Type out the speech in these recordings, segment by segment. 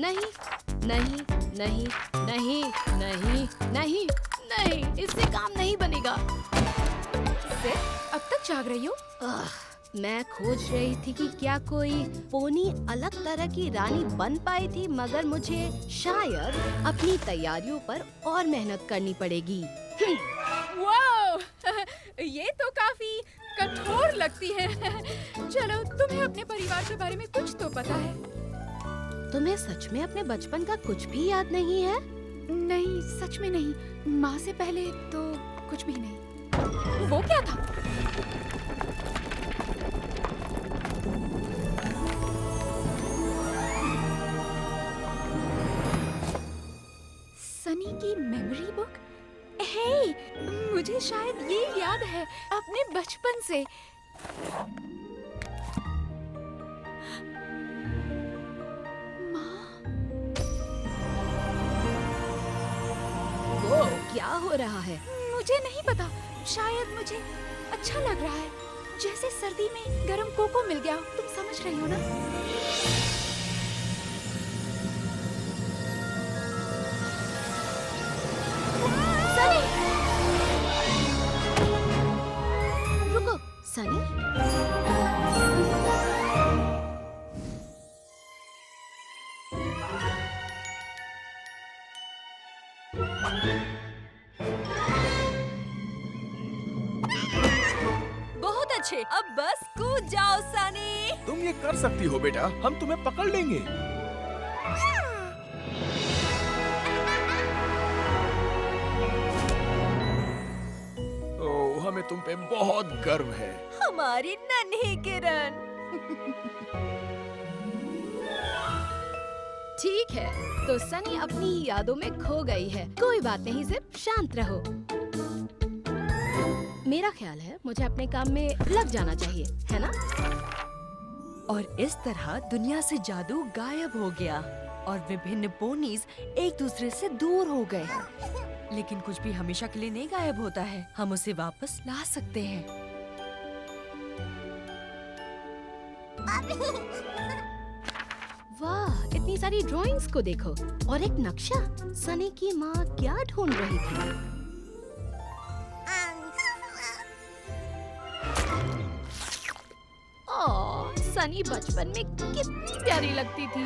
नहीं नहीं नहीं नहीं नहीं नहीं नहीं, इससे काम नहीं बनेगा। अब तक जाग रही हो? मैं खोज रही थी कि क्या कोई पोनी अलग तरह की रानी बन पाई थी, मगर मुझे शायद अपनी तैयारियों पर और मेहनत करनी पड़ेगी। वाओ! ये तो काफी कठोर लगती है। चलो, तुम्हें अपने परिवार के बारे में कुछ तो पता है। तुम्हें सच में अपने बचपन का कुछ भी याद नहीं है? नहीं, सच में नहीं। माँ से पहले तो कुछ भी नहीं। वो क्या था? सनी की मेमोरी बुक? हे, मुझे शायद ये याद है अपने बचपन से। माँ? वो क्या हो रहा है? मुझे नहीं पता। शायद मुझे अच्छा लग रहा है, जैसे सर्दी में गरम कोको मिल गया। तुम समझ रही हो ना? सनी! रुको, सनी? बहुत अच्छे, अब बस कूद जाओ सनी। तुम ये कर सकती हो बेटा, हम तुम्हें पकड़ लेंगे। ओह, हमें तुम पे बहुत गर्व है। हमारी नन्ही किरण। ठीक है, तो सनी अपनी यादों में खो गई है। कोई बात नहीं, सिर्फ शांत रहो। मेरा ख्याल है मुझे अपने काम में लग जाना चाहिए, है ना? और इस तरह दुनिया से जादू गायब हो गया और विभिन्न पोनीज एक दूसरे से दूर हो गए। लेकिन कुछ भी हमेशा के लिए नहीं गायब होता है, हम उसे वापस ला सकते हैं। वाह, इतनी सारी ड्राइंग्स को देखो और एक नक्शा। सनी की माँ क्या ढूंढ रही थी? ओह, सनी बचपन में कितनी प्यारी लगती थी।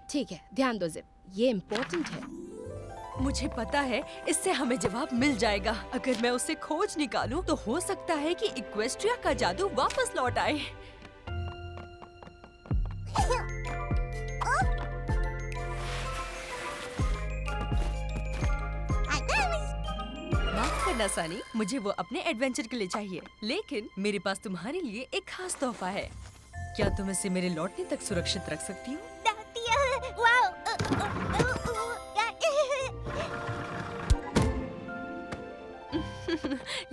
ठीक है, ध्यान दो जिप, ये इम्पोर्टेंट है। मुझे पता है इससे हमें जवाब मिल जाएगा। अगर मैं उसे खोज निकालूं तो हो सकता है कि इक्वेस्ट्रिया का जादू वापस लौट आए। माफ करना सनी, मुझे वो अपने एडवेंचर के लिए चाहिए, लेकिन मेरे पास तुम्हारे लिए एक खास तोहफा है। क्या तुम इसे मेरे लौटने तक सुरक्षित रख सकती हो?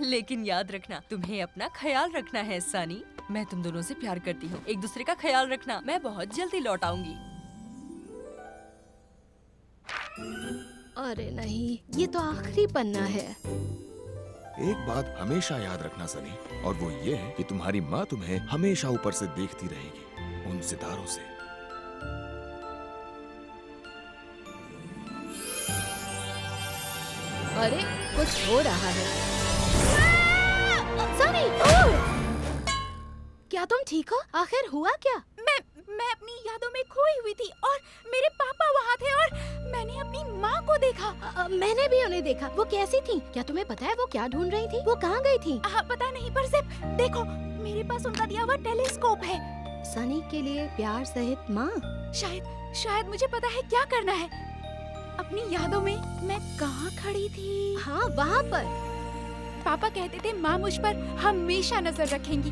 लेकिन याद रखना, तुम्हें अपना ख्याल रखना है सनी। मैं तुम दोनों से प्यार करती हूँ, एक दूसरे का ख्याल रखना। मैं बहुत जल्दी लौट आऊंगी। अरे नहीं, ये तो आखिरी पन्ना है। एक बात हमेशा याद रखना सनी, और वो ये है कि तुम्हारी माँ तुम्हें हमेशा ऊपर से देखती रहेगी, उन सितारों से। अरे, कुछ हो रहा है। सनी! क्या तुम ठीक हो? आखिर हुआ क्या? मैं अपनी यादों में खोई हुई थी और मेरे पापा वहाँ थे और मैंने अपनी माँ को देखा। मैंने भी उन्हें देखा। वो कैसी थी? क्या तुम्हें पता है वो क्या ढूंढ रही थी? वो कहाँ गई थी? पता नहीं, पर सिर्फ देखो, मेरे पास उनका दिया हुआ टेलीस्कोप है। सनी के लिए प्यार सहित माँ। शायद मुझे पता है क्या करना है। अपनी यादों में मैं कहाँ खड़ी थी? हाँ, वहाँ पर। पापा कहते थे माँ मुझ पर हमेशा नजर रखेंगी।